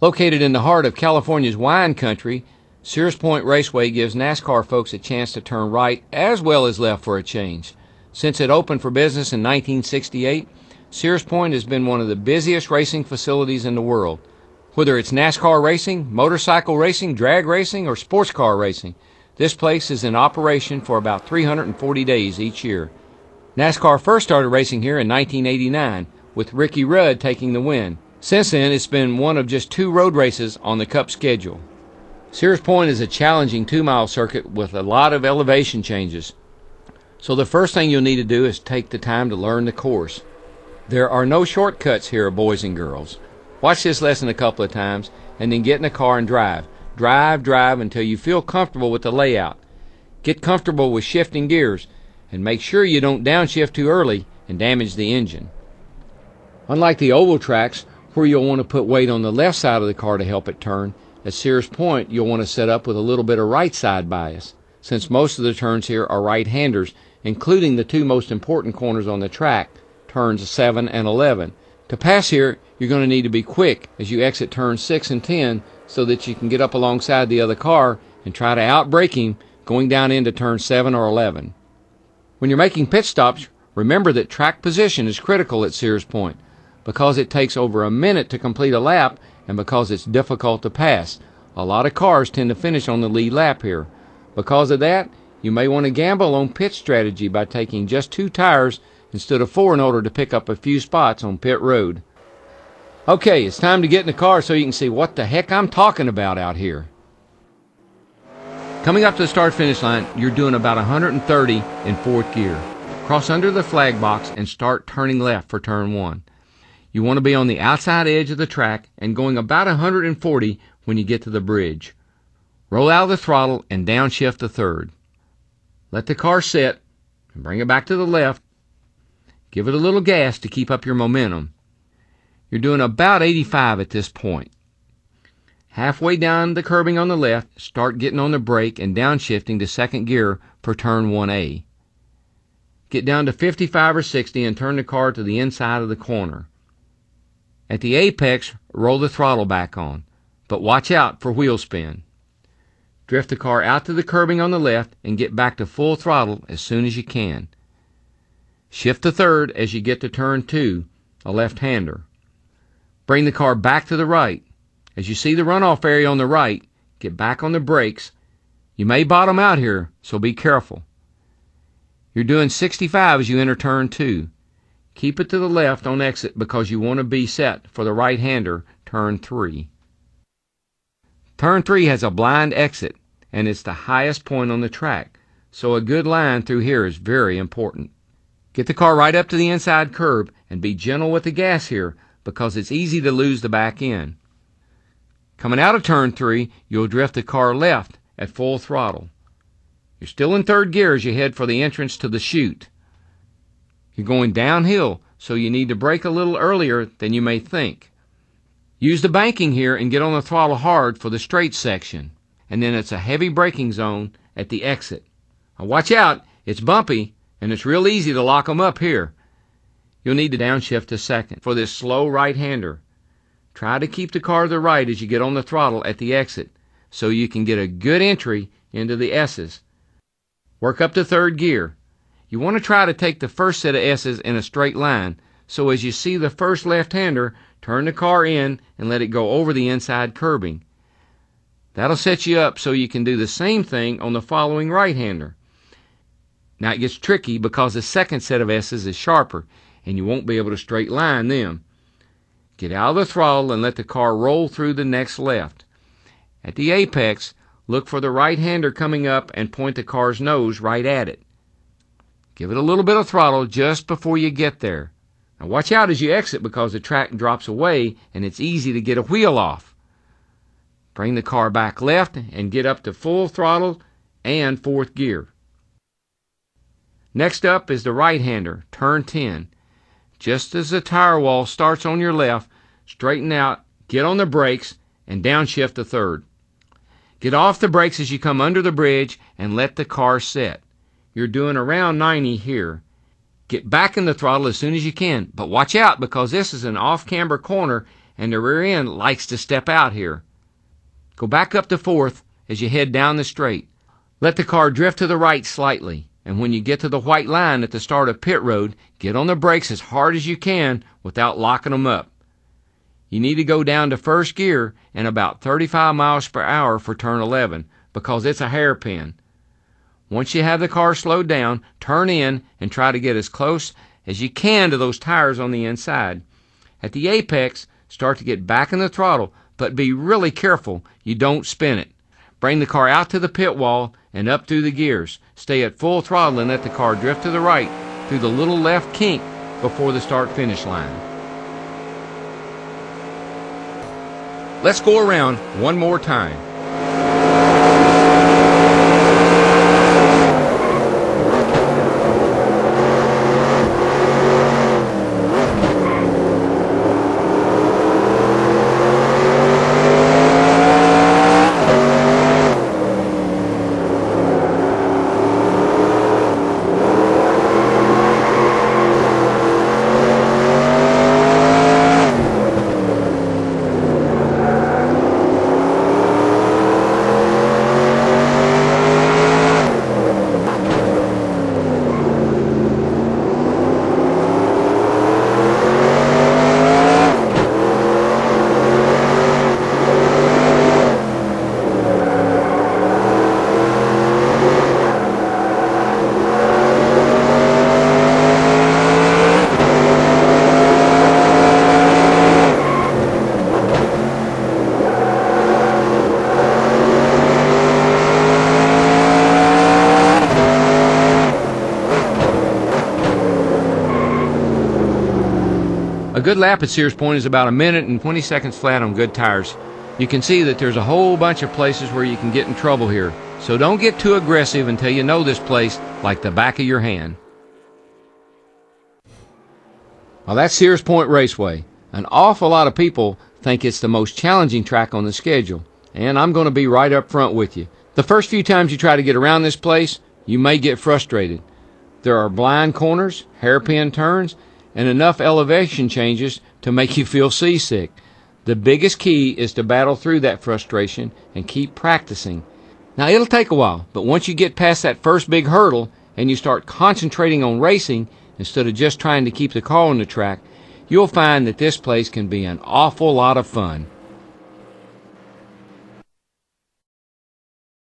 Located in the heart of California's wine country, Sears Point Raceway gives NASCAR folks a chance to turn right as well as left for a change. Since it opened for business in 1968, Sears Point has been one of the busiest racing facilities in the world. Whether it's NASCAR racing, motorcycle racing, drag racing, or sports car racing, this place is in operation for about 340 days each year. NASCAR first started racing here in 1989, with Ricky Rudd taking the win. Since then, it's been one of just 2 road races on the Cup schedule. Sears Point is a challenging 2-mile circuit with a lot of elevation changes. So the first thing you'll need to do is take the time to learn the course. There are no shortcuts here, boys and girls. Watch this lesson a couple of times and then get in the car and drive. Drive until you feel comfortable with the layout. Get comfortable with shifting gears and make sure you don't downshift too early and damage the engine. Unlike the oval tracks, where you'll want to put weight on the left side of the car to help it turn, at Sears Point you'll want to set up with a little bit of right side bias, since most of the turns here are right-handers, including the 2 most important corners on the track, turns 7 and 11. To pass here, you're going to need to be quick as you exit turns 6 and 10 so that you can get up alongside the other car and try to outbrake him going down into turn 7 or 11. When you're making pit stops, remember that track position is critical at Sears Point, because it takes over a minute to complete a lap and because it's difficult to pass. A lot of cars tend to finish on the lead lap here. Because of that, you may want to gamble on pit strategy by taking just 2 tires instead of 4 in order to pick up a few spots on pit road. Okay, it's time to get in the car so you can see what the heck I'm talking about out here. Coming up to the start-finish line, you're doing about 130 in 4th gear. Cross under the flag box and start turning left for turn 1. You want to be on the outside edge of the track and going about 140 when you get to the bridge. Roll out of the throttle and downshift the 3rd. Let the car set and bring it back to the left. Give it a little gas to keep up your momentum. You're doing about 85 at this point. Halfway down the curbing on the left, start getting on the brake and downshifting to 2nd gear for turn 1A. Get down to 55 or 60 and turn the car to the inside of the corner. At the apex, roll the throttle back on, but watch out for wheel spin. Drift the car out to the curbing on the left and get back to full throttle as soon as you can. Shift the 3rd as you get to turn 2, a left-hander. Bring the car back to the right. As you see the runoff area on the right, get back on the brakes. You may bottom out here, so be careful. You're doing 65 as you enter turn 2. Keep it to the left on exit because you want to be set for the right-hander, turn 3. Turn 3 has a blind exit, and it's the highest point on the track, so a good line through here is very important. Get the car right up to the inside curb and be gentle with the gas here because it's easy to lose the back end. Coming out of turn 3, you'll drift the car left at full throttle. You're still in 3rd gear as you head for the entrance to the chute. You're going downhill, so you need to brake a little earlier than you may think. Use the banking here and get on the throttle hard for the straight section, and then it's a heavy braking zone at the exit. Now watch out, it's bumpy, and it's real easy to lock them up here. You'll need to downshift to 2nd for this slow right-hander. Try to keep the car to the right as you get on the throttle at the exit, so you can get a good entry into the S's. Work up to 3rd gear. You want to try to take the first set of S's in a straight line, so as you see the first left-hander, turn the car in and let it go over the inside curbing. That'll set you up so you can do the same thing on the following right-hander. Now it gets tricky because the 2nd set of S's is sharper, and you won't be able to straight line them. Get out of the throttle and let the car roll through the next left. At the apex, look for the right-hander coming up and point the car's nose right at it. Give it a little bit of throttle just before you get there. Now watch out as you exit because the track drops away and it's easy to get a wheel off. Bring the car back left and get up to full throttle and 4th gear. Next up is the right-hander, turn 10. Just as the tire wall starts on your left, straighten out, get on the brakes, and downshift the 3rd. Get off the brakes as you come under the bridge and let the car set. You're doing around 90 here. Get back in the throttle as soon as you can, but watch out because this is an off-camber corner and the rear end likes to step out here. Go back up to 4th as you head down the straight. Let the car drift to the right slightly, and when you get to the white line at the start of pit road, get on the brakes as hard as you can without locking them up. You need to go down to first gear and about 35 miles per hour for turn 11 because it's a hairpin. Once you have the car slowed down, turn in and try to get as close as you can to those tires on the inside. At the apex, start to get back in the throttle, but be really careful you don't spin it. Bring the car out to the pit wall and up through the gears. Stay at full throttle and let the car drift to the right through the little left kink before the start-finish line. Let's go around one more time. A good lap at Sears Point is about 1 minute and 20 seconds flat on good tires. You can see that there's a whole bunch of places where you can get in trouble here, so don't get too aggressive until you know this place like the back of your hand. Well, that's Sears Point Raceway. An awful lot of people think it's the most challenging track on the schedule, and I'm going to be right up front with you. The first few times you try to get around this place, you may get frustrated. There are blind corners, hairpin turns, and enough elevation changes to make you feel seasick. The biggest key is to battle through that frustration and keep practicing. Now, it'll take a while, but once you get past that first big hurdle and you start concentrating on racing instead of just trying to keep the car on the track, you'll find that this place can be an awful lot of fun.